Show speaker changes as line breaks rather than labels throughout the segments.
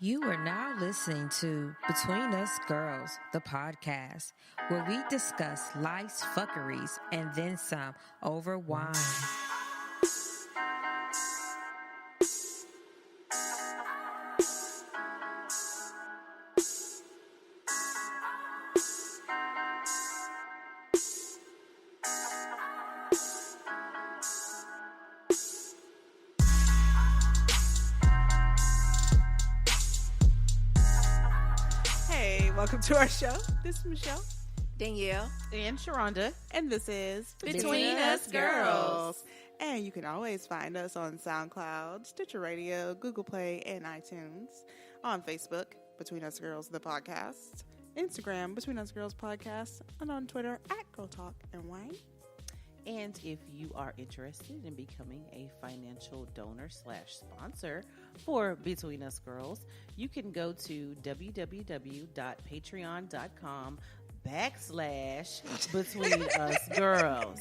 You are now listening to Between Us Girls, the podcast, where we discuss life's fuckeries and then some over wine.
Welcome to our show. This is Michelle,
Danielle,
and Sharonda,
and this is
Between Us Girls.
And you can always find us on SoundCloud, Stitcher Radio, Google Play, and iTunes. On Facebook, Between Us Girls, the podcast. Instagram, Between Us Girls Podcast. And on Twitter, @GirlTalkNY.
And if you are interested in becoming a financial donor / sponsor for Between Us Girls, you can go to www.patreon.com/Between Us Girls.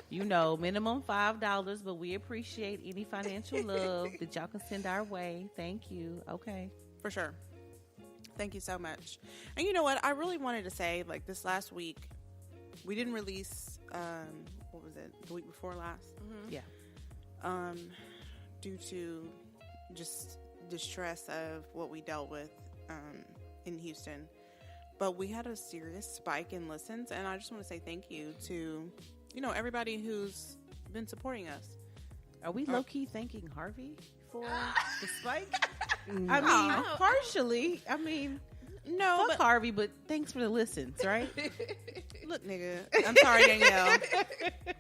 You know, minimum $5, but we appreciate any financial love that y'all can send our way. Thank you. Okay.
For sure. Thank you so much. And you know what? I really wanted to say, like, this last week, we didn't release, what was it, the week before last?
Mm-hmm. Yeah.
Due to just the stress of what we dealt with in Houston. But we had a serious spike in listens, and I just want to say thank you to, everybody who's been supporting us.
Are we low-key thanking Harvey for the spike? I mean, partially. I mean...
No,
fuck Harvey, but thanks for the listens, right?
Look, nigga, I'm sorry, Danielle.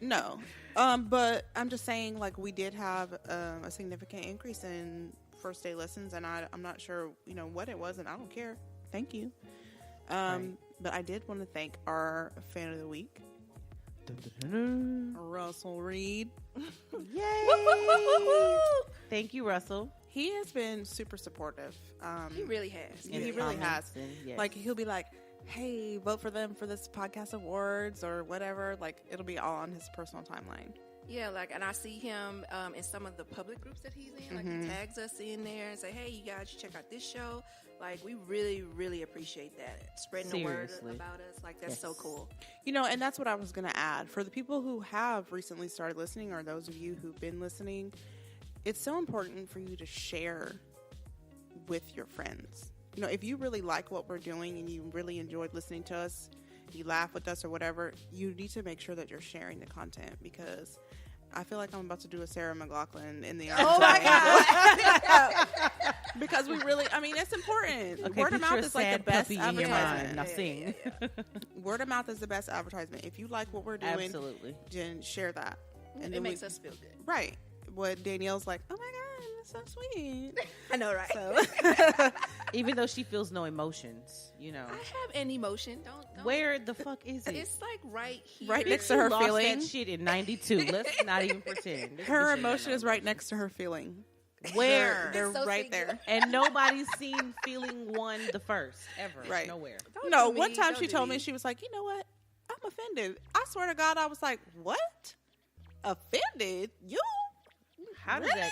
No, but I'm just saying, like, we did have a significant increase in first day listens, and I'm not sure, what it was, and I don't care. Thank you. Right. But I did want to thank our fan of the week, Russell Reed.
Yay! Thank you, Russell.
He has been super supportive.
He really has.
He really has.
Yes.
Like, he'll be like, hey, vote for them for this podcast awards or whatever. Like, it'll be all on his personal timeline.
Yeah, like, and I see him in some of the public groups that he's in. Like, he tags us in there and say, hey, you guys should check out this show. Like, we really, really appreciate that. Spreading the word about us. Like, that's so cool.
And that's what I was going to add. For the people who have recently started listening, or those of you who've been listening, it's so important for you to share with your friends. If you really like what we're doing and you really enjoyed listening to us, you laugh with us or whatever, you need to make sure that you're sharing the content, because I feel like I'm about to do a Sarah McLachlan in the
Oh my God.
Because we really, it's important.
Okay,
word of mouth is like the best advertisement.
Now sing.
Word of mouth is the best advertisement. If you like what we're doing,
absolutely,
then share that.
And it makes us feel good.
Right. What Danielle's like, oh my God, that's so sweet.
I know, right?
So.
Even though she feels no emotions,
I have an emotion. Don't.
Where the fuck is it?
It's like right here.
Right next to her
lost
feeling.
That shit in 92. Let's not even pretend.
Her emotion is right next to her feeling.
Where?
They're
so
right there.
And nobody's seen feeling one the first, ever.
Right.
Nowhere.
One time she told me, she was like, you know what? I'm offended. I swear to God, I was like, what? Offended? You?
How does
really?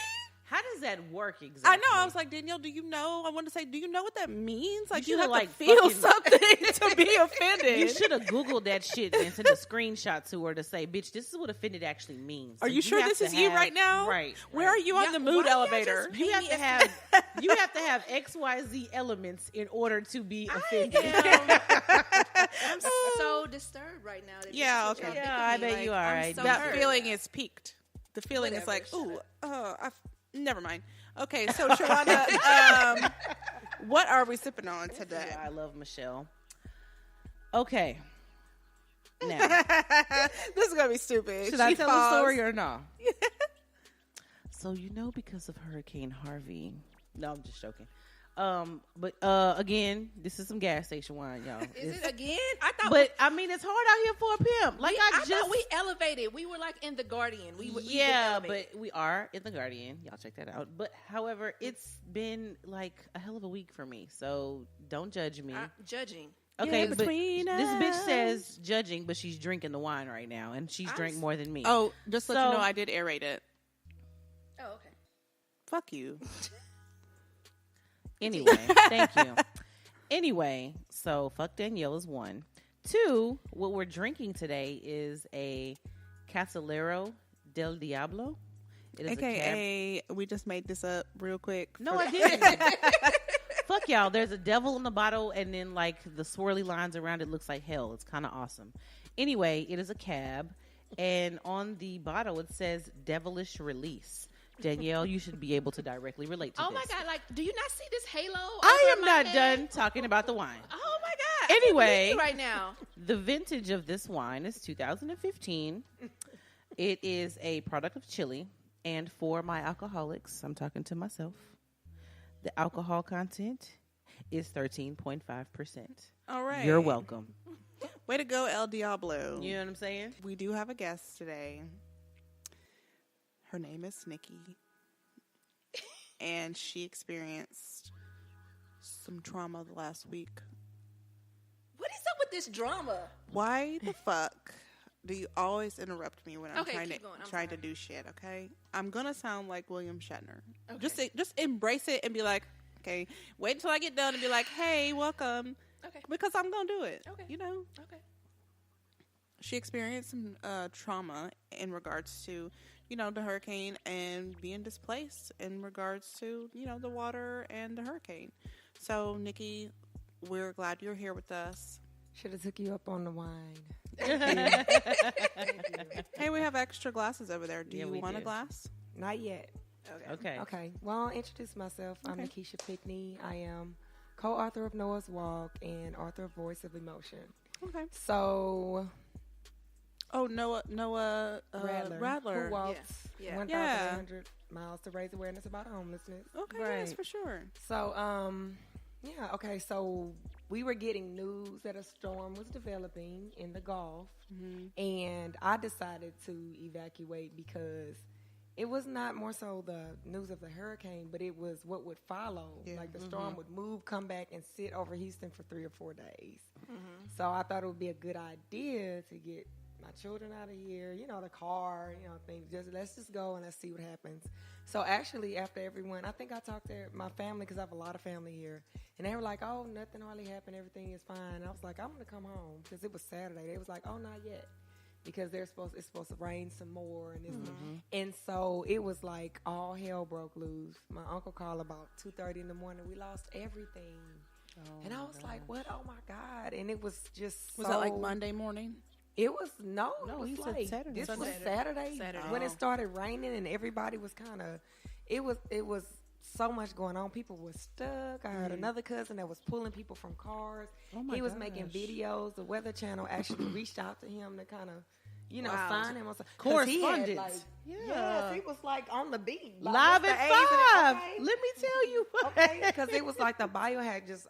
How does that work exactly?
I know. I was like, Danielle, do you know? I want to say, do you know what that means? Like, you have
like
to feel
fucking...
something to be offended.
You should have Googled that shit and sent a screenshot to her to say, bitch, this is what offended actually means.
Are you sure this is you right now?
Right.
Where are you on the mood elevator?
You have to have XYZ elements in order to be offended.
I'm so disturbed right now.
Yeah, okay.
Yeah, I bet you are. Right.
That feeling is peaked. The feeling is like, ooh, never mind. Okay, so Sharonda, what are we sipping on today?
I love Michelle. Okay. Now,
this is gonna be stupid.
Should I tell the story or no? So because of Hurricane Harvey. No, I'm just joking. But again, this is some gas station wine, y'all.
Is it again? I thought.
But it's hard out here for a pimp. Like I
thought we elevated. We were like in the Guardian.
But we are in the Guardian. Y'all check that out. But however, it's been like a hell of a week for me. So don't judge me.
Judging.
Okay, but this bitch says judging, but she's drinking the wine right now, and she's drank more than me.
Oh, just let you know, I did aerate it.
Oh, okay.
Fuck you.
Anyway, thank you. Anyway, so fuck Danielle is 1. 2, what we're drinking today is a Casalero del Diablo. It is
AKA, we just made this up real quick.
No, I didn't. Fuck y'all. There's a devil in the bottle, and then like the swirly lines around it looks like hell. It's kind of awesome. Anyway, it is a cab, and on the bottle it says "Devilish Release." Danielle, you should be able to directly relate to this.
Oh my God! Like, do you not see this halo?
I am not done talking about the wine.
Oh my God!
Anyway,
right now,
the vintage of this wine is 2015. It is a product of Chile, and for my alcoholics, I'm talking to myself. The alcohol content is 13.5%.
All right.
You're welcome.
Way to go, El Diablo.
You know what I'm saying?
We do have a guest today. Her name is Nikki. And she experienced some trauma the last week.
what is up with this drama?
Why the fuck do you always interrupt me when I'm
Okay,
trying
keep going. I'm
to
sorry.
do shit, okay? I'm going to sound like William Shatner.
Okay.
Just embrace it and be like, okay, wait until I get done and be like, hey, welcome.
Okay.
Because I'm going to do it.
Okay.
You know?
Okay.
She experienced some trauma in regards to, you know, the hurricane and being displaced in regards to, you know, the water and the hurricane. So, Nikki, we're glad you're here with us.
Should have took you up on the wine.
Hey, we have extra glasses over there. Do
Yeah,
you
we
want a
do.
glass?
Not yet.
Okay.
Okay. Well, I'll introduce myself. I'm
Okay.
Nikki Pickney. I am co-author of Noah's Walk and author of Voice of Emotion.
Okay.
So,
Oh, Noah Radler.
who walks
Yeah.
1,800 miles to raise awareness about homelessness.
Okay,
Right.
yes, for sure.
So, yeah, okay. So we were getting news that a storm was developing in the Gulf, and I decided to evacuate because it was not more so the news of the hurricane, but it was what would follow.
Yeah.
Like the storm would move, come back, and sit over Houston for 3 or 4 days. So I thought it would be a good idea to get my children out of here, you know, the car, you know, things. Let's just go and let's see what happens. So actually, after everyone, I think I talked to my family because I have a lot of family here, and they were like, "Oh, nothing hardly happened. Everything is fine." And I was like, "I'm gonna come home," because it was Saturday. They was like, "Oh, not yet," because it's supposed to rain some more, and so it was like all hell broke loose. My uncle called about 2:30 in the morning. We lost everything, and I was like, "What? Oh my God!" And it was just
Was
so,
that like Monday morning?
It was it
he
was
said
like
Saturday.
this was
Saturday.
Saturday when it started raining and everybody was kind of it was so much going on. People were stuck. I heard another cousin that was pulling people from cars.
Oh my
He was
gosh.
making videos. The Weather Channel actually reached out to him to kind of
Wow.
find him. 'Cause
Correspondence.
He had, like, yes, he was like on the beat, like,
Live
what's
at
the age of it?
5.
Okay.
Let me tell you.
Okay, because it was like the bio had just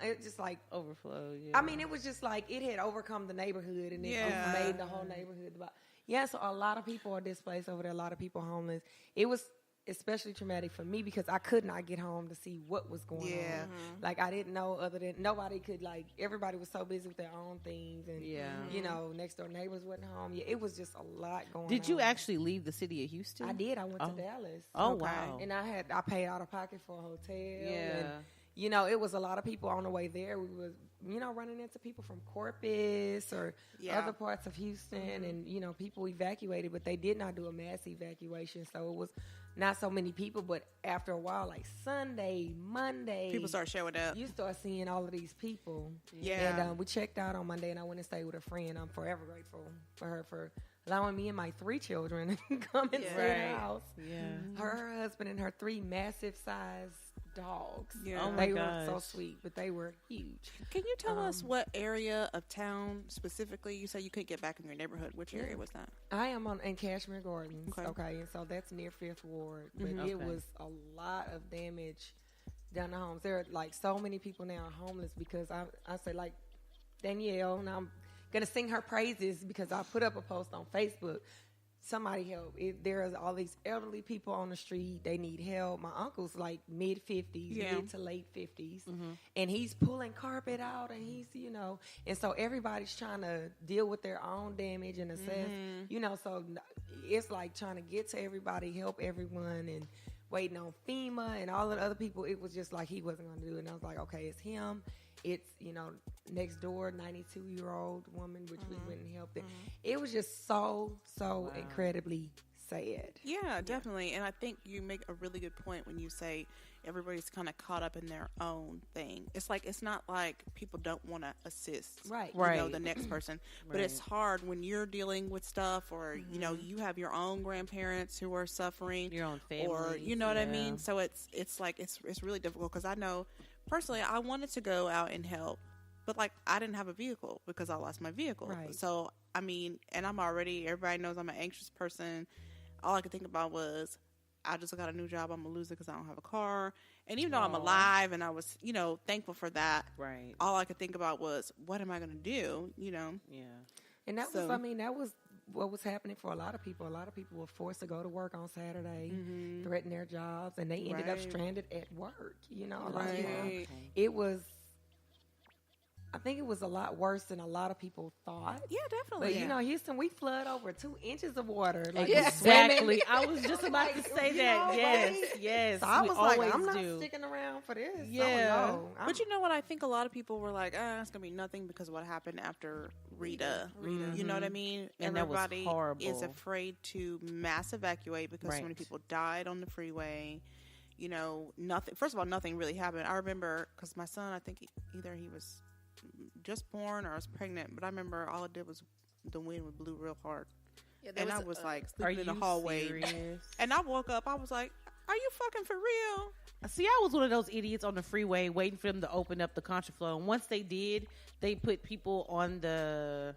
it just like
Overflow. Yeah.
I mean, it was just like it had overcome the neighborhood and it
Yeah.
made the whole neighborhood about. Yeah, so a lot of people are displaced over there. A lot of people homeless. It was especially traumatic for me because I could not get home to see what was going on. Like I didn't know other than nobody could everybody was so busy with their own things and next door neighbors wasn't home. Yeah, it was just a lot going on.
Did you actually leave the city of Houston?
I did. I went to Dallas.
Oh, wow.
And I paid out of pocket for a hotel.
Yeah.
And, it was a lot of people on the way there. We was, running into people from Corpus or other parts of Houston and, people evacuated, but they did not do a mass evacuation. So it was not so many people, but after a while, like Sunday, Monday.
People start showing up.
You start seeing all of these people.
Yeah.
And we checked out on Monday and I went and stayed with a friend. I'm forever grateful for her for allowing me and my 3 children to come and stay in the house.
Yeah.
Her husband and her 3 massive size dogs.
Yeah.
Oh my
they
gosh.
were so sweet, but they were huge.
Can you tell us what area of town specifically? You said you couldn't get back in your neighborhood. Which area was that?
I am in Cashmere Gardens.
Okay.
Okay, and so that's near 5th Ward. But it
Okay.
was a lot of damage down the homes. There are like so many people now are homeless because I say like Danielle, and I'm gonna sing her praises because I put up a post on Facebook. Somebody help. There are all these elderly people on the street. They need help. My uncle's like mid-50s, mid to late 50s. And he's pulling carpet out and he's, and so everybody's trying to deal with their own damage and assess, so it's like trying to get to everybody, help everyone. And waiting on FEMA and all the other people. It was just like he wasn't going to do it. And I was like, okay, it's him. It's, next door, 92-year-old woman, which we went and helped. It was just so incredibly sad.
Yeah, definitely. And I think you make a really good point when you say everybody's kind of caught up in their own thing. It's like, it's not like people don't want to assist,
right?
The next person, but it's hard when you're dealing with stuff, or you have your own grandparents who are suffering,
your own family,
or what I mean. So it's like it's really difficult, because I know personally I wanted to go out and help, but like I didn't have a vehicle because I lost my vehicle.
Right.
So I mean, and everybody knows I'm an anxious person. All I could think about was, I just got a new job, I'm going to lose it because I don't have a car. And even though I'm alive and I was, thankful for that,
right,
all I could think about was, what am I going to do,
Yeah.
And that was what was happening for a lot of people. A lot of people were forced to go to work on Saturday, threaten their jobs, and they ended up stranded at work, It was... I think it was a lot worse than a lot of people thought.
Yeah, definitely.
But, Houston, we flood over 2 inches of water.
Like, exactly. I was just about to say that. Yes.
So I was like, I'm not sticking around for this.
Yeah. But you know what? I think a lot of people were like, it's going to be nothing because of what happened after Rita. You know what I mean?
And
everybody
that was horrible.
is afraid to mass evacuate because so many people died on the freeway. Nothing. First of all, nothing really happened. I remember, because my son, I think either he was just born or I was pregnant, but I remember all it did was the wind would blew real hard, and I was like sleeping in the hallway.
Serious?
And I woke up, I was like, are you fucking for real?
See, I was one of those idiots on the freeway waiting for them to open up the contraflow, and once they did, they put people on the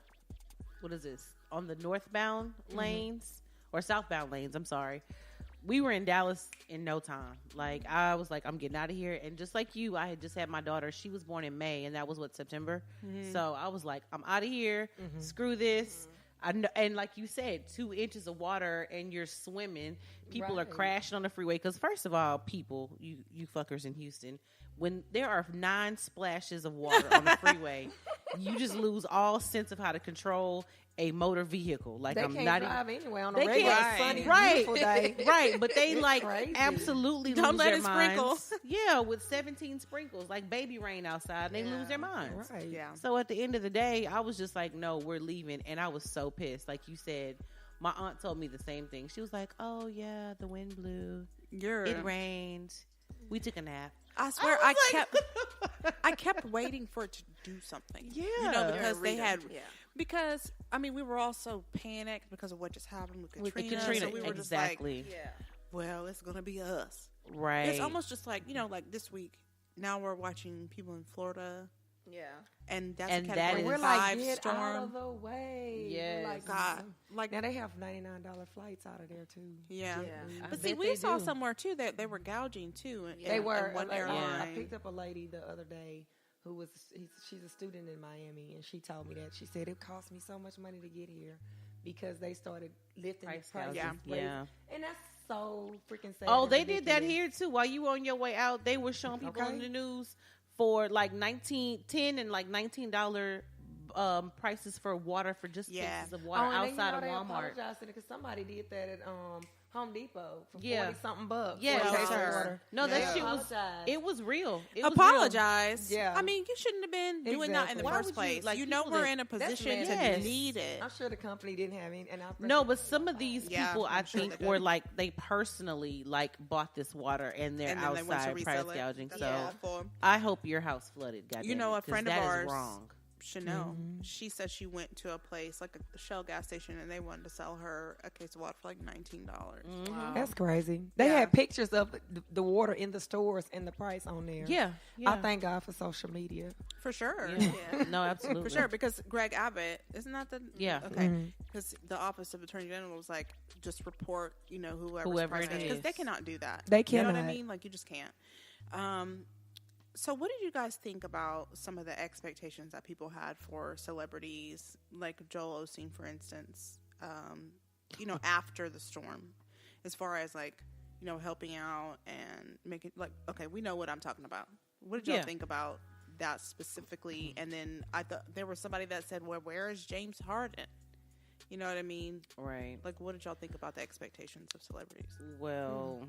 on the northbound lanes or southbound lanes, I'm sorry. We were in Dallas in no time. Like, I was like, I'm getting out of here. And just like you, I had just had my daughter. She was born in May, and that was September. So I was like, I'm out of here. Screw this. And like you said, 2 inches of water and you're swimming. People are crashing on the freeway. Because first of all, people, you fuckers in Houston, when there are 9 splashes of water on the freeway, you just lose all sense of how to control a motor vehicle. Like,
they
I'm
can't
not
drive
even,
anyway on a regular sunny, beautiful day.
Right, but they like
crazy.
Absolutely
Don't
lose
let
their
it sprinkle.
minds. Yeah, with 17 sprinkles, like baby rain outside, they lose their minds.
Right.
Yeah.
So at the end of the day, I was just like, no, we're leaving. And I was so pissed. Like you said, my aunt told me the same thing. She was like, oh yeah, the wind blew. It rained. We took a nap.
I swear, I kept waiting for it to do something.
Yeah.
Because they had... Yeah. Because, I mean, we were all so panicked because of what just happened with Katrina. So we were just like, well, it's going to be us.
Right.
It's almost just like, like this week, now we're watching people in Florida.
Yeah.
And that's
and
a
that
Category
we're
5
like, get
storm.
out of the way.
Yes.
Like,
God. Like,
now they have $99 flights out of there, too.
Yeah. But
I
see,
bet
we
they
saw
do.
somewhere, too, that they were gouging, too.
They were.
In one airline.
I picked up a lady the other day who she's a student in Miami, and she told me that. She said, it cost me so much money to get here because they started lifting the prices.
Yeah.
And that's so freaking sad.
Oh, they did that here, too. While you were on your way out, they were showing people on the news for like $10 and like $19 prices for water for just cases of water outside of Walmart.
They apologized because somebody did that at Home Depot for $40-something bucks.
Yeah, no, that shit was. It was real. It was
apologize.
Real. Yeah,
I mean, you shouldn't have been doing that in the first place.
Like,
we're in a position to need it.
I'm sure the company didn't have any.
No, but some of these people, I think, were like they personally like bought this water and they're outside price gouging. So I hope your house flooded. Goddamn,
a friend of ours,
wrong.
Chanel, she said she went to a place like a Shell gas station and they wanted to sell her a case of water for like $19.
Wow. That's crazy. They had pictures of the water in the stores and the price on there.
Yeah.
I thank God for social media.
For sure.
Yeah. No, absolutely.
For sure, because Greg Abbott, isn't that the...
Yeah.
Okay. Because the Office of Attorney General was like, just report, whoever it is. Because they cannot do that.
They cannot.
You know what I mean? Like, you just can't. So what did you guys think about some of the expectations that people had for celebrities, like Joel Osteen, for instance, after the storm, as far as like, helping out and making like, okay, we know what I'm talking about. What did y'all think about that specifically? And then I thought there was somebody that said, well, where is James Harden? You know what I mean?
Right.
Like, what did y'all think about the expectations of celebrities?
Well,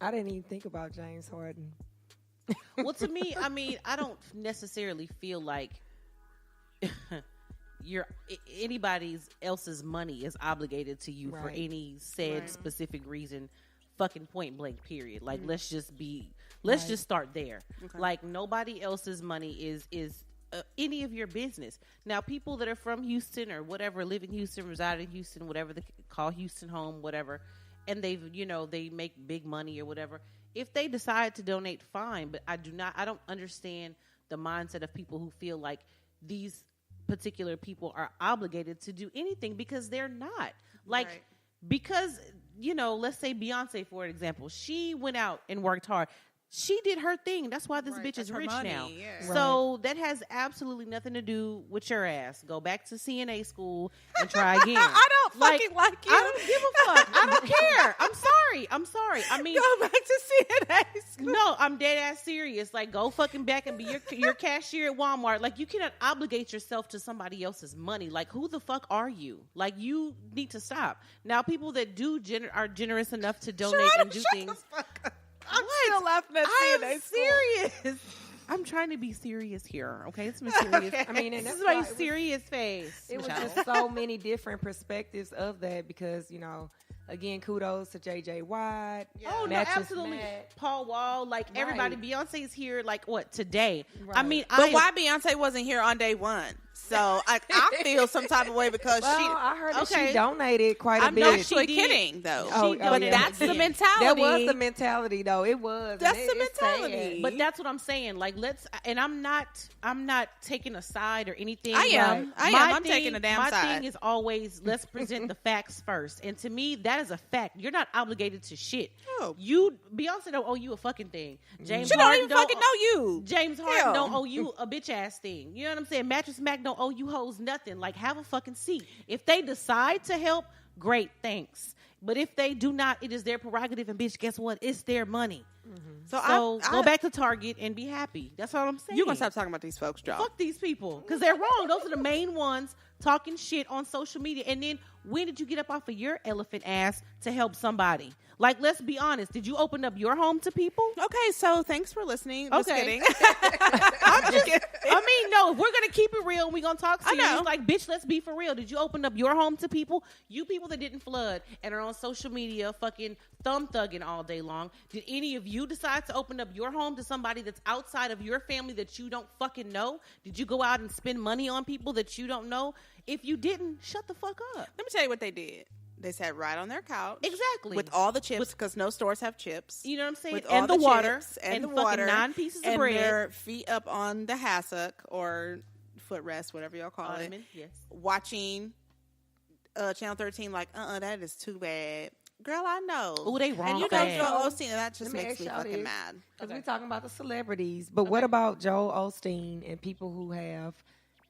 I didn't even think about James Harden.
well, to me, I mean, I don't necessarily feel like anybody else's money is obligated to you for any said specific reason. Fucking point blank. Period. Like, let's just start there. Okay. Like, nobody else's money is any of your business. Now, people that are from Houston or whatever, live in Houston, reside in Houston, whatever they call Houston home, whatever, and they make big money or whatever. If they decide to donate, fine. But I don't understand the mindset of people who feel like these particular people are obligated to do anything, because they're not. Like, because, let's say Beyonce, for example, she went out and worked hard. She did her thing. That's why this bitch is rich now. Yeah. So that has absolutely nothing to do with your ass. Go back to CNA school and try again.
I don't fucking like you.
I don't give a fuck. I don't care. I'm sorry. I mean,
go back to CNA school.
No, I'm dead ass serious. Like, go fucking back and be your cashier at Walmart. Like, you cannot obligate yourself to somebody else's money. Like, who the fuck are you? Like, you need to stop. Now, people that are generous enough to donate and do things.
I'm still laughing at CNA school.
Serious. I'm trying to be serious here. Okay, it's my serious.
I mean, and
this is my serious face.
It was just so many different perspectives of that, because again, kudos to JJ Watt.
Yeah. Oh, no, absolutely.
Matt.
Paul Wall, like everybody. Beyonce's here, like what, today?
Right.
I mean,
but why Beyonce wasn't here on day one? So I feel some type of way because
I heard that she donated quite a bit.
I'm actually kidding though.
But that's the mentality.
That was the mentality, though. It was.
That's the mentality.
But that's what I'm saying. Like, and I'm not taking a side or anything.
I am. I'm taking a damn side.
My thing is always, let's present the facts first. And to me, that is a fact. You're not obligated to shit.
Oh.
Beyonce don't owe you a fucking thing. James
she
Harden
don't even fucking know you.
James Harden don't owe you a bitch ass thing. You know what I'm saying? Mattress Mac don't owe you hoes nothing. Like, have a fucking seat. If they decide to help, great, thanks. But if they do not, it is their prerogative, and bitch, guess what? It's their money. Mm-hmm. So go back to Target and be happy. That's all I'm saying.
You're going to stop talking about these folks, Joe.
Fuck these people. Because they're wrong. Those are the main ones talking shit on social media. And then, when did you get up off of your elephant ass to help somebody? Like, let's be honest. Did you open up your home to people?
Okay, so thanks for listening. Just kidding.
I mean, no, if we're going to keep it real and we're going to talk serious, like, bitch, let's be for real. Did you open up your home to people? You people that didn't flood and are on social media fucking thumb-thugging all day long, did any of you decide to open up your home to somebody that's outside of your family that you don't fucking know? Did you go out and spend money on people that you don't know? If you didn't, shut the fuck up.
Let me tell you what they did. They sat right on their couch.
Exactly.
With all the chips, because no stores have chips.
You know what I'm saying?
With
and
all
the water.
And the
fucking
water.
9 pieces of
and
bread.
Their feet up on the hassock or footrest, whatever y'all call it.
Yes.
Watching Channel 13 like, that is too bad. Girl, I know.
Oh, they wrong.
And you know Joel Osteen, and that just makes me fucking
this,
mad.
Because we're talking about the celebrities. But what about Joel Osteen and people who have,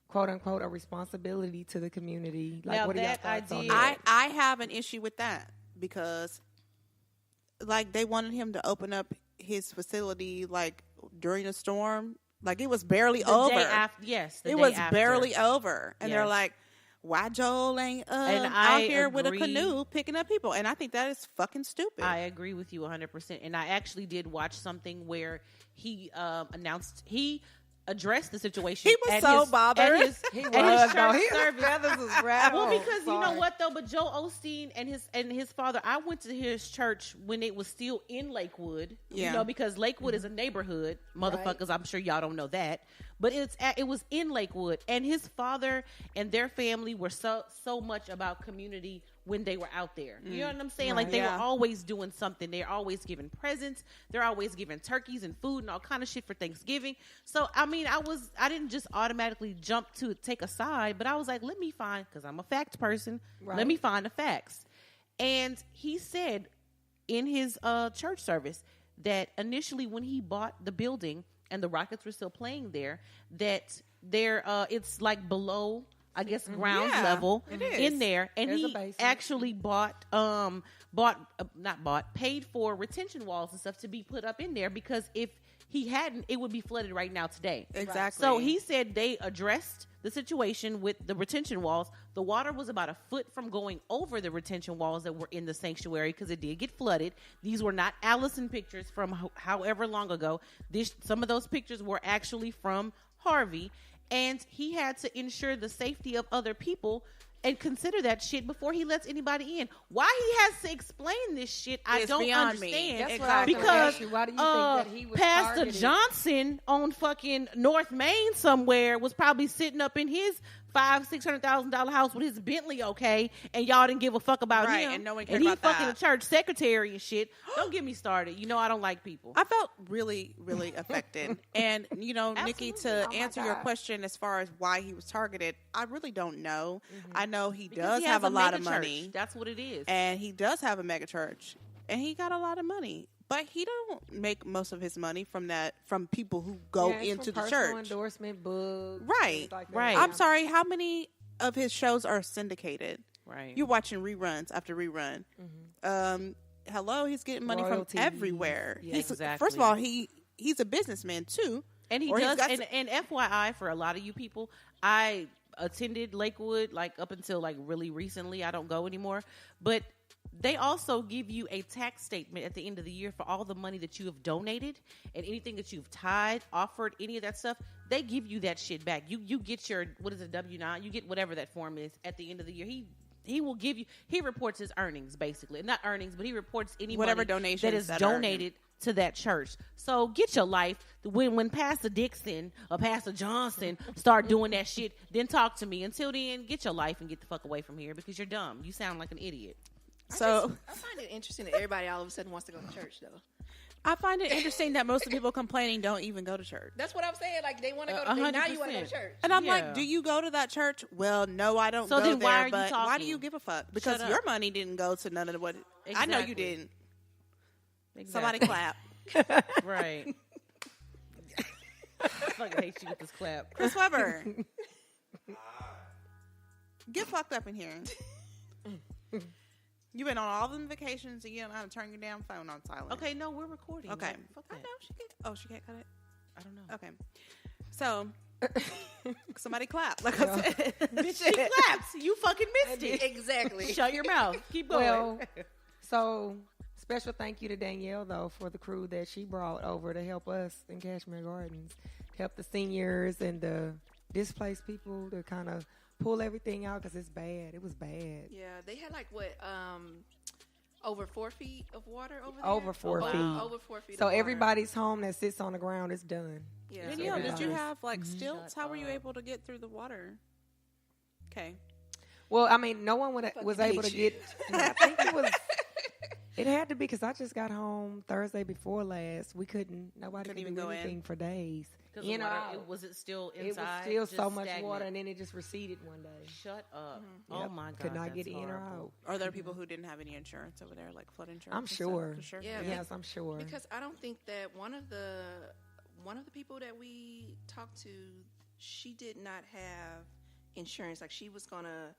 quote unquote, a responsibility to the community? Like,
now,
what are y'all thoughts on
that? I have an issue with that, because like they wanted him to open up his facility like during a storm. Like, it was barely over.
It
was barely over. And they're like, why Joel ain't out here with a canoe picking up people? And I think that is fucking stupid.
I agree with you 100%. And I actually did watch something where he addressed the situation.
He was so bothered.
He was.
Feathers was rattled.
Well, because you know what though, but Joe Osteen and his father, I went to his church when it was still in Lakewood.
Yeah.
You know, because Lakewood is a neighborhood, motherfuckers. Right. I'm sure y'all don't know that, but it was in Lakewood, and his father and their family were so much about community when they were out there. You know what I'm saying? Right. Like, they were always doing something. They're always giving presents. They're always giving turkeys and food and all kind of shit for Thanksgiving. So, I mean, I didn't just automatically jump to take a side, but I was like, let me find, because I'm a fact person, let me find the facts. And he said in his church service that initially when he bought the building and the Rockets were still playing there, that it's like below, I guess, ground level in there. And he actually paid for retention walls and stuff to be put up in there, because if he hadn't, it would be flooded right now today.
Exactly.
So he said they addressed the situation with the retention walls. The water was about a foot from going over the retention walls that were in the sanctuary because it did get flooded. These were not Allison pictures from however long ago. Some of those pictures were actually from Harvey, and he had to ensure the safety of other people and consider that shit before he lets anybody in. Why he has to explain this shit, I don't understand.
That's what I was gonna ask you. Why do you think that he was
Pastor
targeted?
Johnson on fucking North Main somewhere was probably sitting up in his $500,000-$600,000 house with his Bentley, okay, and y'all didn't give a fuck about him,
and no one cared
and he
about
fucking
that.
a church secretary and shit. Don't get me started. You know I don't like people.
I felt really, really affected. And, you know, Nikki, to
Oh my
answer your
God.
question as far as why he was targeted, I really don't know. I know he
Because
does
he
have
has
a lot of
megachurch.
money.
That's what it is.
And he does have a mega church. And he got a lot of money. But he don't make most of his money from people who go
Yeah, it's
into
from
the
personal
church.
endorsement books,
Right.
things like that.
Right.
I'm sorry, how many of his shows are syndicated?
Right.
You're watching reruns after rerun. Hello, he's getting money
Royalties.
from everywhere.
Yeah,
exactly.
First of all, he's a businessman too.
And he
Or he's
does,
got
and FYI for a lot of you people, I attended Lakewood like up until like really recently. I don't go anymore, but they also give you a tax statement at the end of the year for all the money that you have donated and anything that you've tithed, offered, any of that stuff. They give you that shit back. You get your, what is it, W-9? You get whatever that form is at the end of the year. He will give you, he reports his earnings basically. Not earnings, but he reports any
Whatever
money
donations
that is
that are-
donated to that church. So get your life. When Pastor Dixon or Pastor Johnson start doing that shit, then talk to me. Until then, get your life and get the fuck away from here because you're dumb. You sound like an idiot.
So
I find it interesting that everybody all of a sudden wants to go to church, though.
I find it interesting that most of the people complaining don't even go to church.
That's what I'm saying. Like, they want to go to church. Now you want to go to
100%.
church.
And I'm
Yeah.
like, do you go to that church? Well, no, I don't
So
go
then
there.
why are you
but why do
talking?
you give a fuck? Because
Shut
your
up.
money didn't go to none of what. I know you
Exactly.
didn't.
Exactly.
Somebody clap.
Right. I fucking hate you with this clap.
Chris Webber. Get fucked up in here. You've been on all them vacations and you don't know how to turn your damn phone on silent.
Okay, no, we're recording.
Okay.
Fuck
I
that.
know she can't. Oh, she can't cut it.
I don't know.
Okay. So somebody clap. Like I said.
Bitch, she claps. You fucking missed it.
Exactly.
Shut your mouth. Keep going.
Well, so special thank you to Danielle though for the crew that she brought over to help us in Cashmere Gardens, help the seniors and the displaced people to kind of pull everything out because it's bad. It was bad.
Yeah, they had like what, over 4 feet of water over there?
Over 4 feet.
Over 4 feet
So
of water.
everybody's home that sits on the ground is done.
Yeah.
And
so
did you
everybody-
have like stilts?
Shut
How were you
up.
able to get through the water? Okay.
Well, I mean, no one was able to get. I think it was. It had to be because I just got home Thursday before last. We couldn't. Nobody
Couldn't
could
even
do
go in?
anything for days.
Because
You know,
was it still
it was
inside?
still
Just
so much
stagnant?
water, and then it just receded one day.
Shut up. Oh
Yep.
my God.
Could not
that's
get in or
horrible.
out.
Are there people who didn't have any insurance over there, like flood insurance?
I'm
and stuff?
sure.
For sure.
Yeah,
Yes, I'm sure.
Because I don't think that one of the people that we talked to, she did not have insurance. Like, she was gonna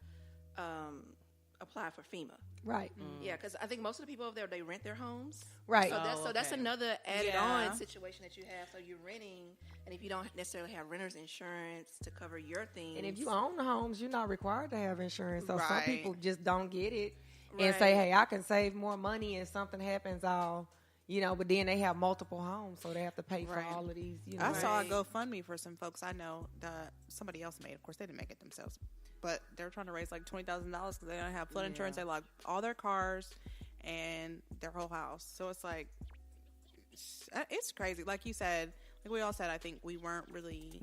apply for FEMA.
Right,
Yeah, because I think most of the people over there, they rent their homes.
right.
So that's
okay.
another added
Yeah.
on situation that you have. So you're renting, and if you don't necessarily have renter's insurance to cover your things,
And if you own the homes, you're not required to have insurance. So some
Right.
people just don't get it and say, "Hey, I can save more money if something happens." But then they have multiple homes, so they have to pay for
Right.
all of these.
I saw a
Right.
GoFundMe for some folks I know that somebody else made. Of course, they didn't make it themselves, but they were trying to raise like $20,000 because they don't have flood insurance. They lost all their cars and their whole house. So it's like, it's crazy. Like you said, like we all said, I think we weren't really.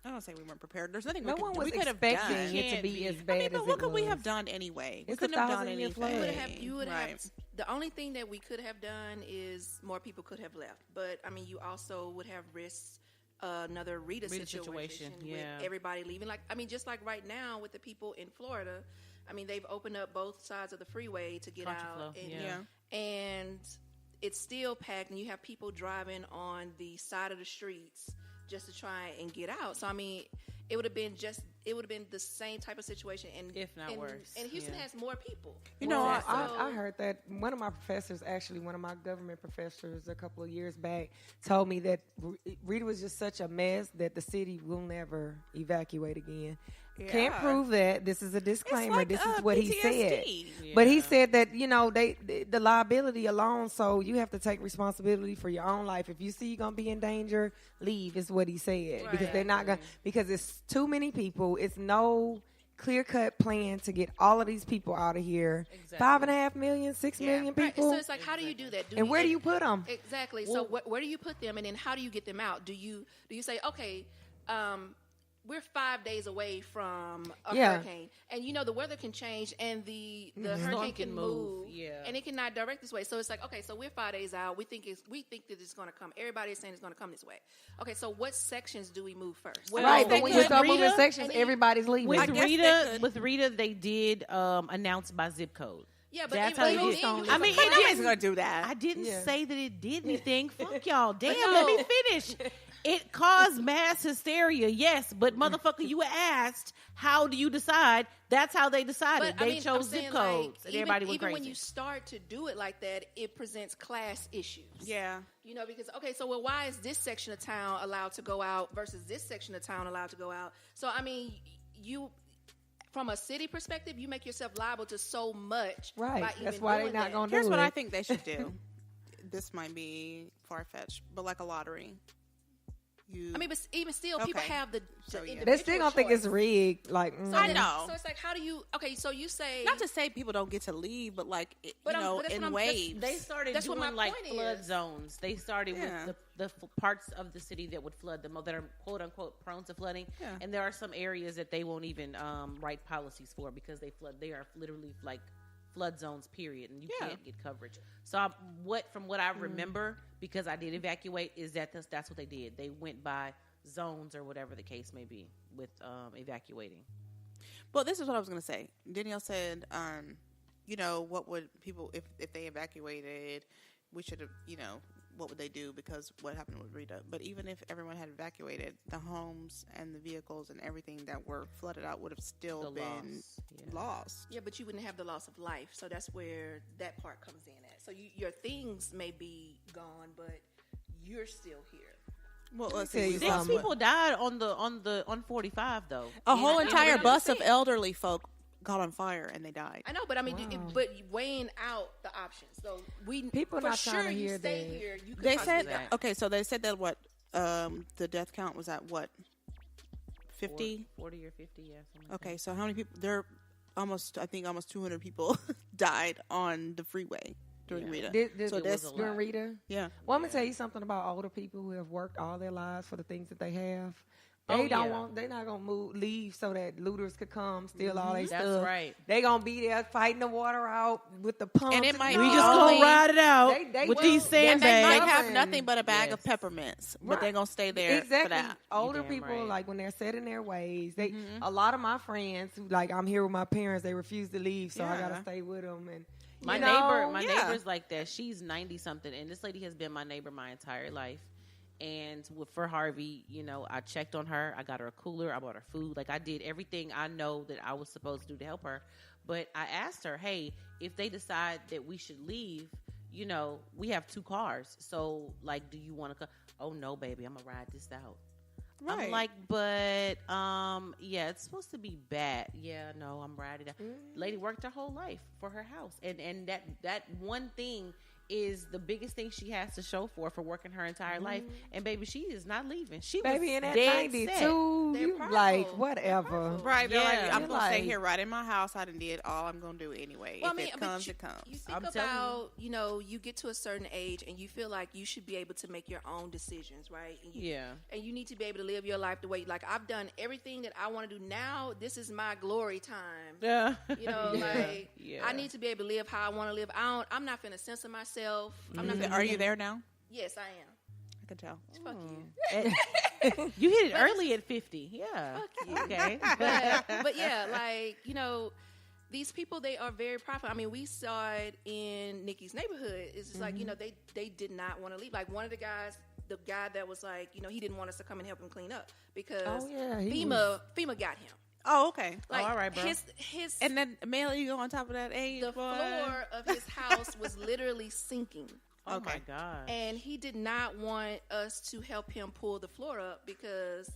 I don't say we weren't prepared. There's nothing
No
we
one
could,
was
we could have
expecting
done.
it to be as bad
I mean, but
as
what
it
could we
was.
have done anyway? We
It's a
couldn't have done
1,000-year flood.
anything.
you would
Right.
have. The only thing that we could have done is more people could have left. But I mean, you also would have risked another Rita situation
yeah.
with everybody leaving. Like, I mean, just like right now with the people in Florida, I mean, they've opened up both sides of the freeway to get
Country
out,
flow,
and,
yeah.
and it's still packed, and you have people driving on the side of the streets just to try and get out. So I mean, it would have been the same type of situation, and
If not worse,
And Houston
yeah.
has more people.
You know,
I heard that one of my professors, actually one of my government professors a couple of years back, told me that Rita was just such a mess that the city will never evacuate again. Can't prove that. This is a disclaimer.
Like,
this is what
PTSD.
he said.
Yeah.
But he said that, the liability alone, so you have to take responsibility for your own life. If you see you're going to be in danger, leave is what he said.
Right.
Because they're not going to, because it's too many people. It's no clear-cut plan to get all of these people out of here.
Exactly.
5.5 million, 6 million
Right.
people.
So it's like, how do you do that?
And where do you put them?
Exactly.
Well,
So where do you put them, and then how do you get them out? Do you say, okay, we're 5 days away from a hurricane, and the weather can change, and the hurricane can move, and it cannot direct this way. So it's like, okay, so we're 5 days out. We think that it's going to come. Everybody is saying it's going to come this way. Okay, so what sections do we move first?
Right, but when you start moving sections,
and then-
everybody's leaving.
With Rita, they did announce by zip code.
Yeah, but
That's
even
how
then,
it is.
you
I mean,
have to-
Nobody's going to do that.
I didn't
Yeah.
say that it did anything. Fuck y'all. Damn,
no.
let me finish. It caused mass hysteria, yes, but motherfucker, you were asked, how do you decide? That's how they decided.
But,
They chose zip codes, and everybody went
even
crazy.
when you start to do it like that, it presents class issues.
Yeah.
Because, okay, so why is this section of town allowed to go out versus this section of town allowed to go out? So, I mean, from a city perspective, you make yourself liable to so much.
Right.
By
That's
even
why
doing
they're not
that.
going to do
Here's
it.
what I think they should do. This might be far-fetched, but like a lottery.
But even still, people
Okay.
have the
So, yeah.
They're still going to think it's
choice.
rigged. Like,
So
I
then-
know.
So it's like, how do you? Okay, so you say
Not to say people don't get to leave, but like,
But I'm- but that's what
in
I'm-
waves.
They started
That's what
doing
my
like
point
flood
is.
zones. They started
Yeah.
with the parts of the city that would flood the most, that are quote unquote prone to flooding.
Yeah.
And there are some areas that they won't even write policies for because they flood. They are literally like flood zones, period, and you
Yeah.
can't get coverage. So from what I remember, because I did evacuate, is that's what they did. They went by zones or whatever the case may be with evacuating.
Well, this is what I was going to say. Danielle said, what would people, if they evacuated, we should have, what would they do because what happened with Rita. But even if everyone had evacuated, the homes and the vehicles and everything that were flooded out would have still been lost.
Yeah, but you wouldn't have the loss of life. So that's where that part comes in at. So your things may be gone, but you're still here.
Well, let's
tell you
see.
Six
something.
people died on 45 though.
A whole entire
in
bus of
Mississippi.
elderly folk got on fire and they died.
I know, but I mean, but weighing out the options. So
People
for
not
sure
trying to
you
hear
stay
that.
here. You could
They
possibly
said,
die.
okay, so they said that the death count was at what? 50?
40 or 50, yeah. something like
Okay, so how many people? There, almost 200 people died on the freeway during Rita.
So
that's a
during
lot.
Rita?
Yeah.
Well, I'm gonna tell you something about older people who have worked all their lives for the things that they have.
Oh,
They don't
yeah.
want. They're not gonna leave so that looters could come steal all their
That's
stuff.
right.
They gonna be there fighting the water out with the pump.
And it might
We
be
just
only-
gonna ride it out
They-
with
well,
these
And they might
sandbags.
have nothing but a bag of
Yes.
peppermints, but
Right.
they're gonna stay there
Exactly.
for that.
Older
damn
people,
right.
like when they're set in their ways, they. A lot of my friends who like I'm here with my parents, they refuse to leave, so I
Yeah.
gotta stay with them. And
My
you know,
neighbor's like that. She's 90 something, and this lady has been my neighbor my entire life. And for Harvey, I checked on her. I got her a cooler. I bought her food. Like I did everything I know that I was supposed to do to help her. But I asked her, hey, if they decide that we should leave, we have 2 cars. So like, do you want to come? Oh no, baby, I'm gonna ride this out.
Right.
I'm like, but yeah, it's supposed to be bad. Yeah, no, I'm riding. Lady worked her whole life for her house, and that one thing is the biggest thing she has to show for working her entire life. And baby, she is not leaving. She
baby,
was
in that
dead
92,
set.
They're
you
prideful.
like
They're
whatever.
prideful.
Right, they're like,
Yeah.
I'm
You're
gonna stay
like-
here right in my house. I done did all I'm gonna do anyway.
Well,
if it comes,
you,
it comes.
You think
I'm telling
about, you get to a certain age and you feel like you should be able to make your own decisions, right? And
Yeah.
And you need to be able to live your life the way, like, I've done everything that I want to do now. This is my glory time.
Yeah.
Like,
Yeah.
I need to be able to live how I want to live. I'm not finna censor myself. I'm not
Are you there now?
Yes, I am.
I can tell.
Fuck you.
You hit it early at 50. Yeah.
Fuck you.
Okay.
But yeah, like, these people, they are very prideful. I mean, we saw it in Nikki's neighborhood. It's just like, they did not want to leave. Like one of the guys, the guy that was like, he didn't want us to come and help him clean up because
Oh, yeah, he
FEMA got him.
Oh, okay.
Like
all right, bro.
His
And then Mel, you go on top of that age.
the
boy.
floor of his house was literally sinking.
Oh
Okay.
my God.
And he did not want us to help him pull the floor up because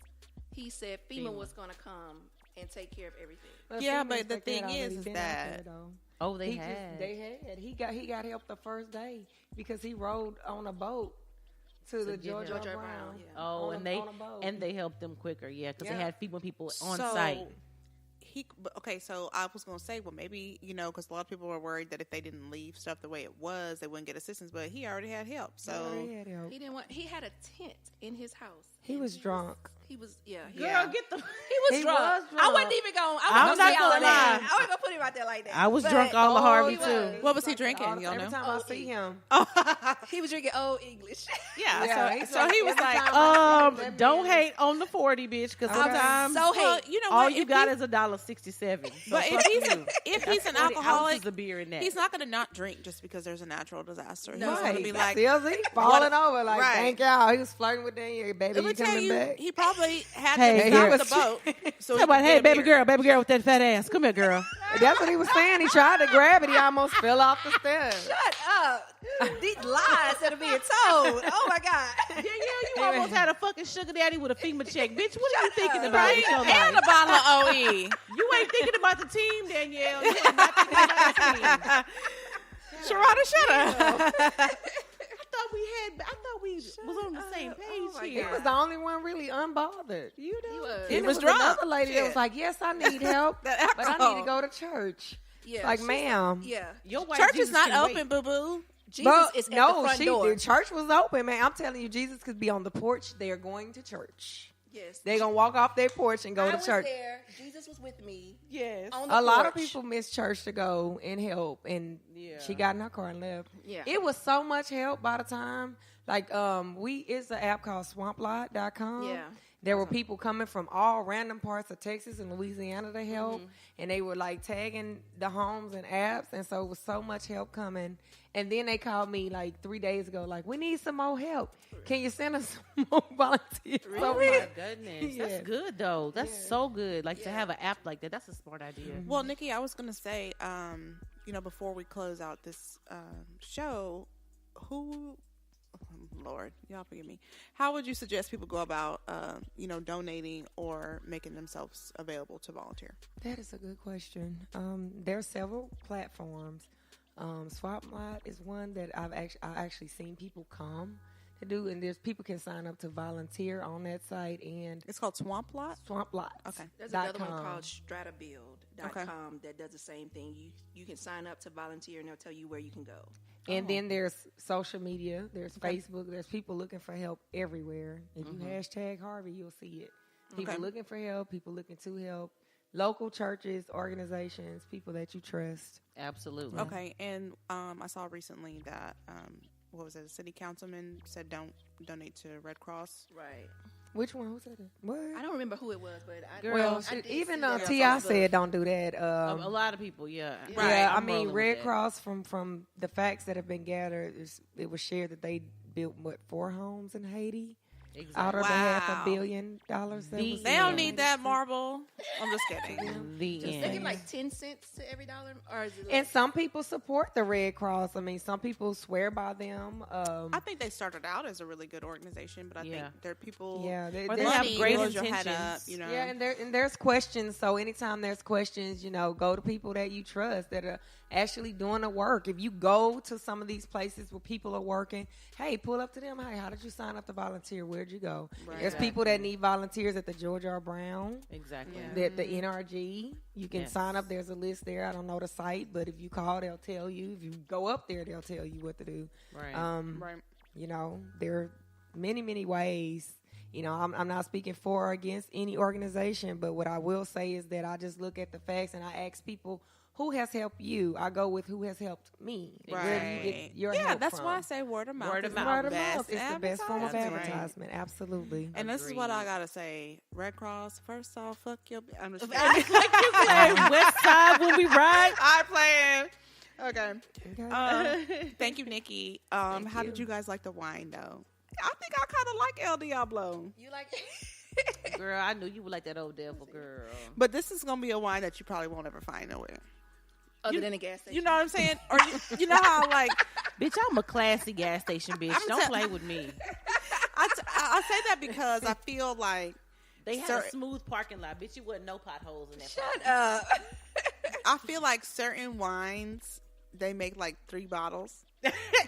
he said FEMA was going to come and take care of everything.
Well,
Yeah,
FEMA
but the
like that
thing
already
is
been out
that-
there, though.
Oh, they
He
had.
He got help the first day because he rode on a boat to the
get
Georgia
Georgia
Brown.
Brown, yeah.
Oh,
on
and
a boat.
they helped them quicker, because
Yeah.
they had FEMA people on
So,
site.
Okay, so I was going to say, well, maybe, because a lot of people were worried that if they didn't leave stuff the way it was, they wouldn't get assistance, but he already had help. So,
He had help.
He didn't want. He had a tent in his house.
He was drunk.
He was
Girl,
Yeah.
get the.
He was
He
drunk.
was
I
drunk.
wasn't even going.
I'm
I
not
wasn't gonna say all
gonna
of that.
lie.
I wasn't gonna put him out there like that.
I was
But
drunk all of Harvey
he
too.
was.
What was he drinking?
Every
Y'all know?
time I see him.
He was drinking old English.
Yeah, so
like,
he was
every
like,
time I see him, that
Don't
man-
hate on the 40, bitch, because
Okay.
sometimes
So
well,
hate.
you know
all
what?
you
If
got
he-
is $1.67. So
But
fuck you.
if he's an
40
alcoholic,
ounces of beer in that.
he's not going to not drink just because there's a natural disaster.
No.
He's going to be like,
Seriously, falling over like,
Right.
thank y'all. He was flirting with Daniel, baby.
let me
You
tell
coming
you,
back?
he probably had
Hey,
to
here.
stop the boat. So
Talk about, hey, baby girl with that fat ass. Come here, girl.
That's what he was saying. He tried to grab it. He almost fell off the stairs.
Shut up. These lies that are being told. Oh my God.
Danielle, you almost had a fucking sugar daddy with a FEMA check. Bitch, what are you thinking about
Right?
with your
And
life?
a bottle of OE.
You ain't thinking about the team, Danielle. You are not thinking about the team.
Sharada, shut up.
I thought we was on the same page
my
here.
He was the only one really unbothered.
He was.
Then
was
there
drunk.
another lady that
Shit.
was like, yes, I need help,
That
but I
alcohol.
need to go to church.
Yeah.
Like,
she's-
ma'am.
Yeah.
Your white
Church
Jesus
is not
can
open,
wait.
boo boo.
Jesus
But
is at
no,
the front
she
door.
did. Church was open, man. I'm telling you, Jesus could be on the porch. They're going to church.
Yes.
They're going to walk off their porch and go
I
to
was
church.
there. Jesus was with me.
Yes.
On the
A lot of
porch.
people miss church to go and help, and
Yeah.
she got in her car and left.
Yeah.
It was so much help by the time. Like, it's an app called swamplot.com.
Yeah.
There were people coming from all random parts of Texas and Louisiana to help, and they were like tagging the homes and apps, and so it was so much help coming. And then they called me like 3 days ago, like, we need some more help. Can you send us some more volunteers?
Oh
So
my goodness.
Yeah.
That's good though. That's so good. Like to have an app like that, that's a smart idea.
Well, Nikki, I was going to say, before we close out this show, Lord, y'all forgive me. How would you suggest people go about, donating or making themselves available to volunteer?
that is a good question. There are several platforms. Swamplot is one that I actually seen people come to do, and there's people can sign up to volunteer on that site, and
It's called Swamp Lot?
Swamplot.
Okay.
There's another one called stratabuild.com that does the same thing. You can sign up to volunteer and they'll tell you where you can go.
And then there's social media. There's Facebook. There's people looking for help everywhere. If you hashtag Harvey, you'll see it. People looking for help. People looking to help. Local churches, organizations, people that you trust.
Absolutely.
Okay, and I saw recently that, a city councilman said don't donate to Red Cross.
Right.
Which one? Who said it? What?
I don't remember who it was, but
Well,
I did
even
see that on
T.I.
Facebook.
said don't do that.
A lot of people, yeah.
Right.
Yeah, I
I'm
mean,
rolling with
Red
that.
Cross, from the facts that have been gathered, it was shared that they built, 4 homes in Haiti out of the $500 million. That was
They don't need that marble. I'm just kidding.
The
They
end.
give like 10 cents to every dollar, or is it like,
And some people support the Red Cross. I mean, some people swear by them.
I think they started out as a really good organization, but I think there are people.
Yeah, they
or
have
money
great
holds your head
intentions.
up,
Yeah, and there's questions. So anytime there's questions, go to people that you trust that are actually doing the work. If you go to some of these places where people are working, hey, pull up to them. Hey, how did you sign up to volunteer? Where'd you go?
Right.
There's people that need volunteers at the Georgia Brown.
Exactly.
The NRG, you can sign up. There's a list there. I don't know the site, but if you call, they'll tell you. If you go up there, they'll tell you what to do.
Right.
Right.
There are many, many ways. I'm not speaking for or against any organization, but what I will say is that I just look at the facts and I ask people, who has helped you? I go with who has helped me.
Right.
Where do you get your help
that's
from?
why I say word of mouth.
Word
is
of
the
mouth.
Word of mouth is the best form of
advertisement.
advertisement. Absolutely.
And this is what
Agreed.
I gotta say. Red Cross, first off, fuck your. I'm just
West Side when we ride.
I'm playing. Okay.
Okay.
Thank you, Nikki. How did you guys like the wine, though? I think I kind of like El Diablo.
you like
Girl, I knew you would like that old devil, girl.
But this is gonna be a wine that you probably won't ever find nowhere.
other than a gas station?
You know what I'm saying? Or you know how like
Bitch, I'm a classy gas station bitch. Don't play with me.
I say that because I feel like
They had a smooth parking lot. Bitch, you wasn't no potholes in that.
Shut up.
I feel like certain wines, they make like 3 bottles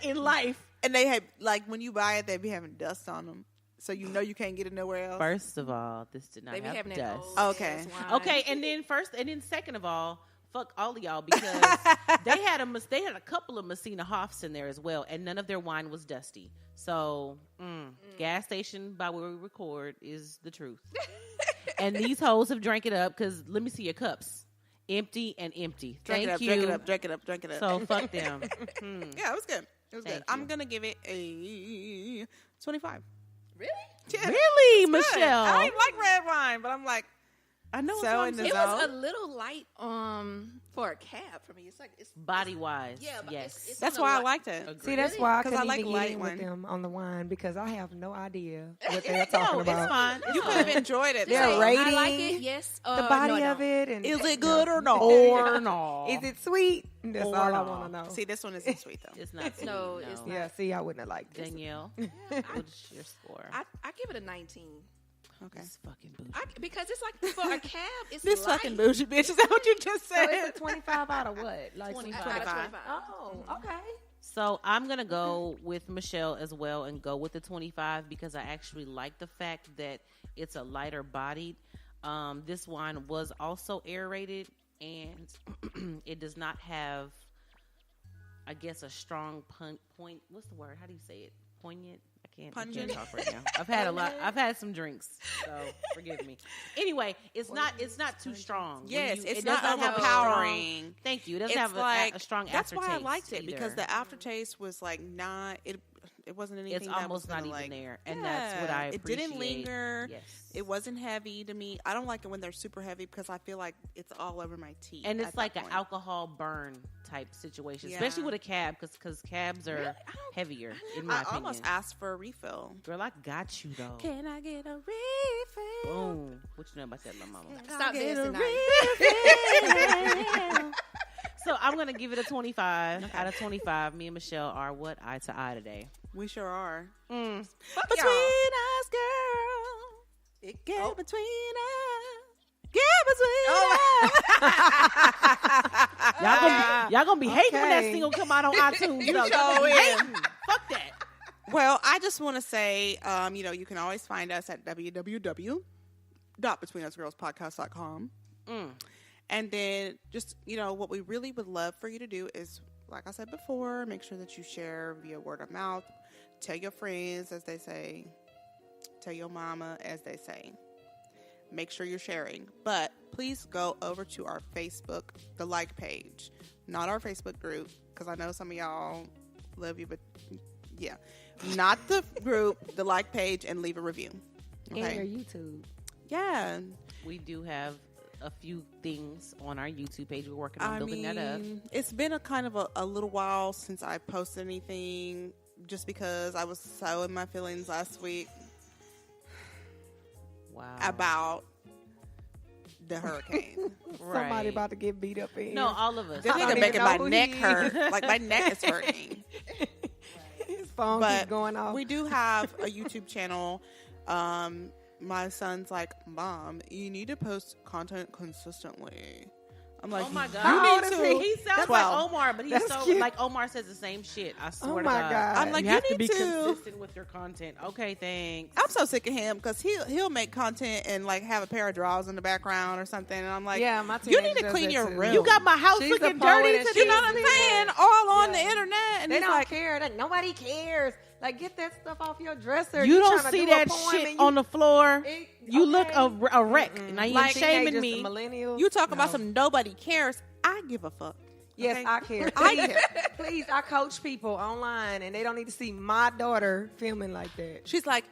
in life.
And they have, like, when you buy it, they be having dust on them. So you know you can't get it nowhere else.
First of all, this did not have dust.
Okay.
Okay, and then second of all, fuck all of y'all because they had a couple of Messina Hoffs in there as well, and none of their wine was dusty. So, gas station by where we record is the truth. And these hoes have drank it up because let me see your cups. Empty and empty. Thank you.
Drink it up.
So fuck them.
Yeah, it was good. It was good. I'm gonna give it a 25.
Really?
Yeah,
really, Michelle?
I like red wine, but I'm like,
I know
so in the
it
zone.
was a little light for a cab for me. It's
body wise.
Yeah, but
yes.
it's
that's why I liked it.
Agreed.
See, that's why I couldn't
like
even
light
get in
wine.
with them on the wine because I have no idea what they're talking about.
It's fine.
You could have enjoyed it.
They're
though.
rating
I like it. Yes.
the body
no,
of it, and
Is it good or not?
Or no.
Is it sweet? That's
Or
all I
no.
want to know.
See, this one isn't sweet though.
It's not sweet.
No, it's not.
Yeah, see, I wouldn't have liked it.
Danielle, what's your score?
I give it a 19.
Okay.
It's fucking bougie.
Because it's like for a cab, it's
This
light.
fucking bougie bitch. Is that what you just
So
said?
it's a 25 out of what? Like
25.
25.
Oh, okay.
So I'm going to go with Michelle as well and go with the 25 because I actually like the fact that it's a lighter bodied. This wine was also aerated and it does not have, I guess, a strong point. What's the word? How do you say it? Poignant? I can't talk right now. I've had some drinks, so forgive me. Anyway, it's not too strong.
Yes,
It
it's not
doesn't have a
overpowering.
strong- Thank you. It doesn't
It's
have
like
a strong
That's
aftertaste.
why I liked it because
either.
the aftertaste was like not it. It wasn't anything.
It's
that
almost
was
not
gonna,
even
like,
there, and that's what I
It
appreciate.
didn't linger.
Yes.
It wasn't heavy to me. I don't like it when they're super heavy because I feel like it's all over my teeth.
And it's
at
like
that
an
point.
alcohol burn type situation,
Yeah.
especially with a cab because cabs are
Really? I don't-
heavier in my
I
opinion.
almost asked for a refill.
Girl, I got you though.
Can I get a refill?
Boom. What you know about that, little mama?
Stop
Get a
dancing.
refill.
So I'm gonna give it a 25 out of 25. Me and Michelle are what eye to eye today.
We sure are.
Fuck
Between
y'all.
us, girl. It get
Oh.
between us. Get between us.
Y'all gonna be hating when that
Okay.
single come out on iTunes.
You
though.
sure
Y'all gonna be
will.
hating. Fuck that.
Well, I just want to say, you can always find us at www.betweenusgirlspodcast.com. And then just, what we really would love for you to do is, like I said before, make sure that you share via word of mouth. Tell your friends, as they say. Tell your mama, as they say. Make sure you're sharing. But please go over to our Facebook, the like page. Not our Facebook group, because I know some of y'all love you, but yeah. Not the group, the like page, and leave a review.
And your
Okay?
YouTube.
Yeah.
We do have a few things on our YouTube page. We're working on building that up.
It's been a kind of a little while since I posted anything, just because I was so in my feelings last week
Wow.
about the hurricane.
Somebody about to get beat up in here.
No, all of us.
This
I don't
nigga
even
making
know
my
who
neck
he
hurt.
is.
Like, my neck is hurting.
His phone
But
keeps going off.
we do have a YouTube channel. My son's like, Mom, you need to post content consistently. I'm like,
Oh my God.
How old
you
is
need to.
he?
He sounds
12.
like Omar, but he's
That's
so
cute.
like Omar says the same shit. I swear to
my
God.
God.
I'm like,
you
you
have to
need
be
to.
consistent with your content. Okay, thanks.
I'm so sick of him because he'll make content and like have a pair of drawers in the background or something, and I'm like,
Yeah, my
you
teenager
need to
does
clean
that
your
too.
room.
You got my house
She's
looking
a poet
dirty
and
today.
you know what I'm saying? All on the internet, and
They
he's
don't
like,
care. Nobody cares. Like, get that stuff off your dresser.
You don't
tryna
see
do a
that
poem
shit
and you-
on the floor.
It-
You look
okay.
a wreck. Now you're
Like
shaming
Teenagers,
me.
Millennials.
you talk about
No.
some nobody cares. I give a fuck.
Yes,
okay?
I care.
I
Please,
care.
please, I coach people online, and they don't need to see my daughter filming like that.
She's like,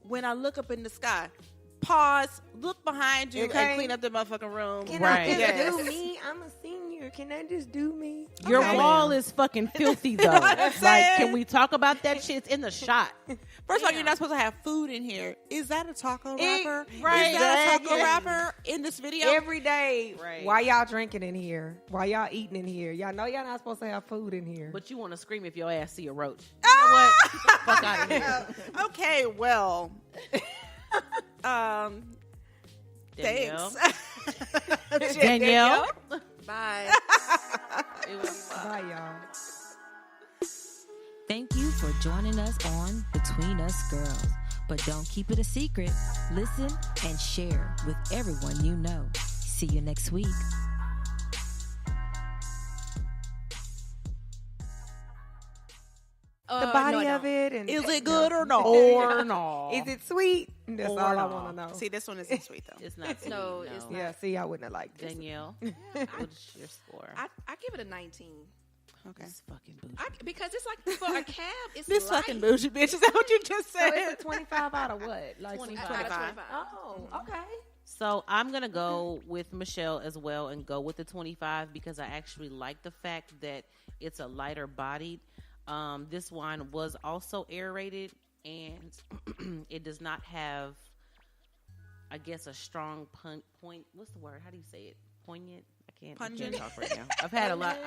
when I look up in the sky, pause, look behind you,
Okay.
and clean up the motherfucking room.
Can
Right.
I just
Yes.
do me? I'm a senior. Can I just do me?
Your
Okay.
wall is fucking filthy though.
what I'm
Like,
saying?
can we talk about that shit? It's in the shot.
First of all, you're not supposed to have food in here. Is that a taco wrapper?
right.
Is that a taco
Yeah.
wrapper in this video?
Every day.
Right.
Why y'all drinking in here? Why y'all eating in here? Y'all know y'all not supposed to have food in here.
But you want to scream if your ass see a roach. You know what? Get the fuck out of here.
Okay, well,
Danielle.
Thanks.
Danielle.
Bye.
Bye, y'all.
Thank you for joining us on Between Us Girls. But don't keep it a secret. Listen and share with everyone you know. See you next week.
The body
no,
of it. And
Is it good or no?
Or no.
Is it sweet? That's
Or
all I
no.
want to know.
See, this one isn't sweet though.
It's not.
No,
sweet,
it's not.
Yeah, see, I wouldn't have liked this.
Danielle, what's your score?
I give it a 19.
Okay.
It's fucking bougie.
Because it's like for a cab, it's
This
light.
fucking bougie bitch. Is that what you just
So
said?
it's a 25 out of what? Like
25.
Out of
25.
25.
Oh, okay.
So I'm gonna go with Michelle as well and go with the 25 because I actually like the fact that it's a lighter bodied. This wine was also aerated and it does not have, I guess, a strong point. What's the word? How do you say it? Poignant. I can't talk right now.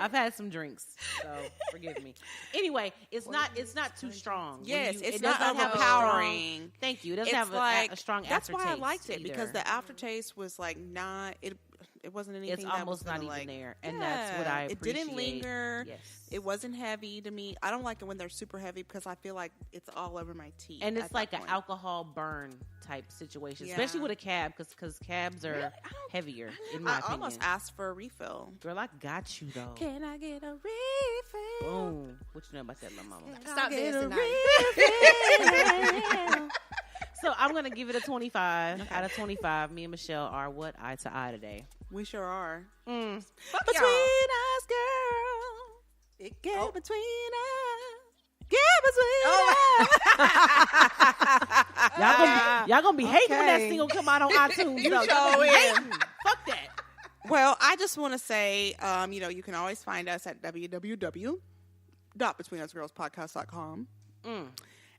I've had some drinks, so forgive me. Anyway, it's not too strong.
Yes,
When
it's
it does
not
have a
overpowering.
strong- Thank you. It doesn't
It's
have
like
a strong
That's
aftertaste.
why I liked it because
either.
the aftertaste was like not it. It wasn't anything.
It's
that was
almost not
gonna,
even
like,
there, and that's what
yeah,
I
It
appreciate.
didn't linger.
Yes.
It wasn't heavy to me. I don't like it when they're super heavy because I feel like it's all over my teeth.
And it's
at
like
that
an
point.
alcohol burn type situation,
Yeah.
especially with a cab, because cabs are
Really? I don't-
heavier, in my
I
opinion.
almost asked for a refill.
Girl, I got you, though.
Can I get a refill?
Boom. What you know about that, little mama?
Stop
Get
dancing
a
now.
So I'm going to give it a 25 out of 25. Me and Michelle are what? Eye to eye today.
We sure are.
Fuck
Between
y'all.
us, girl. It get
Oh.
between us. Get between
Y'all gonna be hating when that
Okay.
single come out on iTunes. Though. Y'all gonna be
sure is.
hating. Fuck that.
Well, I just want to say, you can always find us at www.betweenusgirlspodcast.com.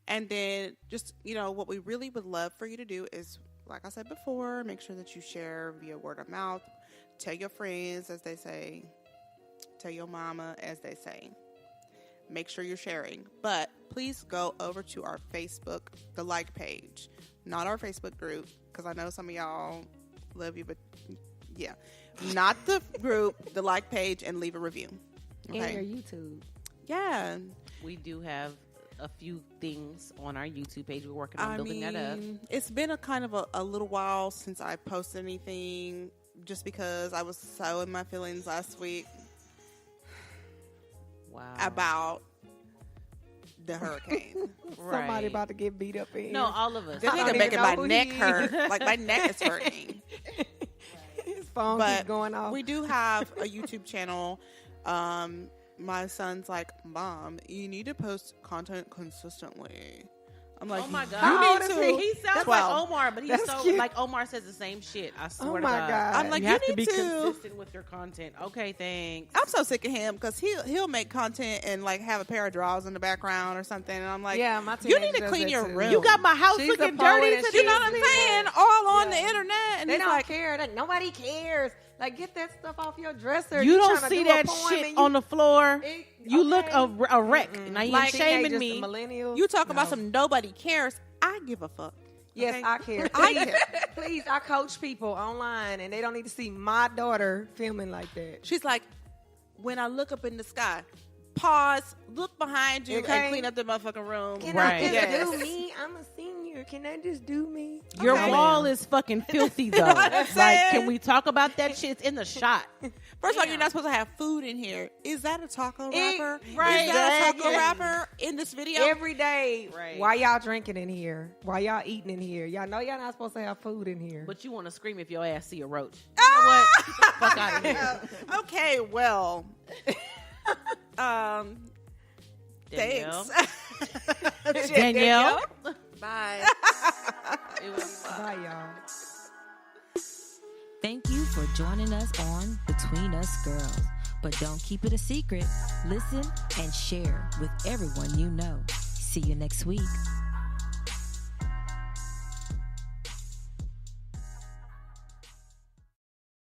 And then just, what we really would love for you to do is, like I said before, make sure that you share via word of mouth. Tell your friends, as they say. Tell your mama, as they say. Make sure you're sharing. But please go over to our Facebook, the like page. Not our Facebook group, because I know some of y'all love you, but yeah. Not the group, the like page, and leave a review.
And your
Okay?
YouTube.
Yeah.
We do have a few things on our YouTube page. We're working on building that up.
It's been a little while since I posted anything, just because I was so in my feelings last week
Wow.
about the hurricane.
Somebody about to get beat up in here.
No, all of us.
This
I don't
nigga
even
making
know
my
who
neck
he
hurt.
is.
Like, my neck is hurting.
His phone
But
keeps going off.
we do have a YouTube channel. My son's like, Mom, you need to post content consistently. I'm like,
Oh my God.
How old
you
is
need to.
he?
He sounds
12.
like Omar, but he's
That's
so
cute.
like Omar says the same shit. I swear to
my
God.
God.
I'm like,
you
you
have to
need
be
to.
consistent with your content. Okay, thanks.
I'm so sick of him because he'll make content and like have a pair of drawers in the background or something, and I'm like,
Yeah, my
you
teenager
need to
does
clean
that
your
too.
room.
You got my house
She's
looking
a poet
dirty.
and
So
you know what I'm saying? All on the internet, and
They
it's
don't
like,
care. Nobody cares. Like, get that stuff off your dresser.
You don't
tryna
see
do a
that
poem
shit
and you-
on the floor.
It-
You look
okay.
a wreck. Now you're
Like
shaming
Teenagers,
me.
Millennials.
you talking about
No.
some nobody cares. I give a fuck.
Yes,
okay?
I care.
I
Please,
care.
please, I coach people online, and they don't need to see my daughter filming like that.
She's like, when I look up in the sky, pause, look behind you,
Okay.
and clean up the motherfucking room.
Can
Right.
I just
Yes.
do me? I'm a senior. Can I just do me?
Your
Okay.
wall is fucking filthy though.
what I'm
Like,
saying?
can we talk about that shit? It's in the shot.
First of all, you're not supposed to have food in here. Is that a taco wrapper?
right.
Is that a taco
Exactly.
wrapper in this video?
Every day.
Right.
Why y'all drinking in here? Why y'all eating in here? Y'all know y'all not supposed to have food in here.
But you want to scream if your ass see a roach. You know what? Get the fuck out of here.
Okay, well,
Danielle.
thanks.
Danielle.
Bye.
Bye, y'all.
Thank you for joining us on Between Us Girls. But don't keep it a secret. Listen and share with everyone you know. See you next week.